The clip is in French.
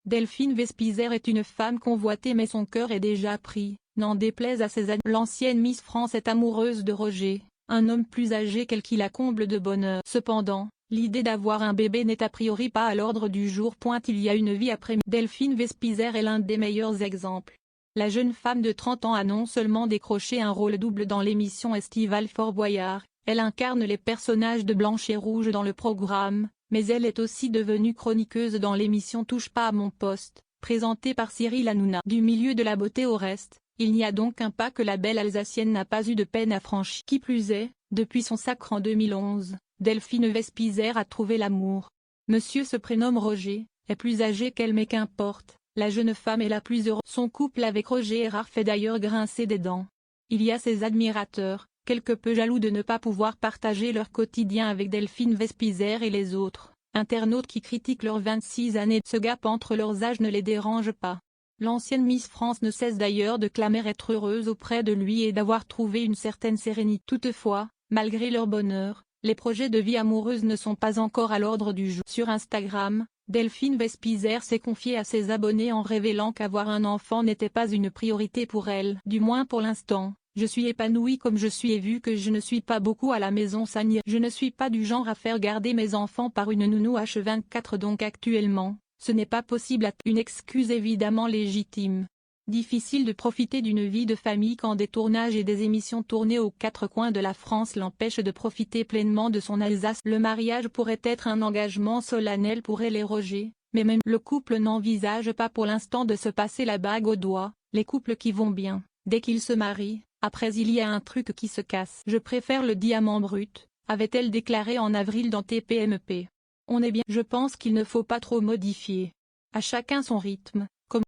Delphine Vespizer est une femme convoitée mais son cœur est déjà pris, n'en déplaise à ses amis. L'ancienne Miss France est amoureuse de Roger, un homme plus âgé qu'elle qui la comble de bonheur. Cependant, l'idée d'avoir un bébé n'est a priori pas à l'ordre du jour. Il y a une vie après. Delphine Vespizer est l'un des meilleurs exemples. La jeune femme de 30 ans a non seulement décroché un rôle double dans l'émission estivale Fort Boyard, elle incarne les personnages de Blanche et Rouge dans le programme, mais elle est aussi devenue chroniqueuse dans l'émission Touche pas à mon poste, présentée par Cyril Hanouna. Du milieu de la beauté au reste, il n'y a donc qu'un pas que la belle Alsacienne n'a pas eu de peine à franchir. Qui plus est, depuis son sacre en 2011, Delphine Vespizer a trouvé l'amour. Monsieur se prénomme Roger, est plus âgé qu'elle mais qu'importe, la jeune femme est la plus heureuse. Son couple avec Roger Errard fait d'ailleurs grincer des dents. Il y a ses admirateurs, quelque peu jaloux de ne pas pouvoir partager leur quotidien avec Delphine Vespizer et les autres internautes qui critiquent leurs 26 années. Ce gap entre leurs âges ne les dérange pas. L'ancienne Miss France ne cesse d'ailleurs de clamer être heureuse auprès de lui et d'avoir trouvé une certaine sérénité. Toutefois, malgré leur bonheur, les projets de vie amoureuse ne sont pas encore à l'ordre du jour. Sur Instagram, Delphine Vespizer s'est confiée à ses abonnés en révélant qu'avoir un enfant n'était pas une priorité pour elle. Du moins pour l'instant. Je suis épanouie comme je suis et vu que je ne suis pas beaucoup à la maison je ne suis pas du genre à faire garder mes enfants par une nounou H24 donc actuellement, ce n'est pas possible. Une excuse évidemment légitime. Difficile de profiter d'une vie de famille quand des tournages et des émissions tournées aux quatre coins de la France l'empêchent de profiter pleinement de son Alsace. Le mariage pourrait être un engagement solennel pour elle et Roger, mais même le couple n'envisage pas pour l'instant de se passer la bague au doigt. Les couples qui vont bien, dès qu'ils se marient, après il y a un truc qui se casse. Je préfère le diamant brut, avait-elle déclaré en avril dans TPMP. On est bien. Je pense qu'il ne faut pas trop modifier. À chacun son rythme,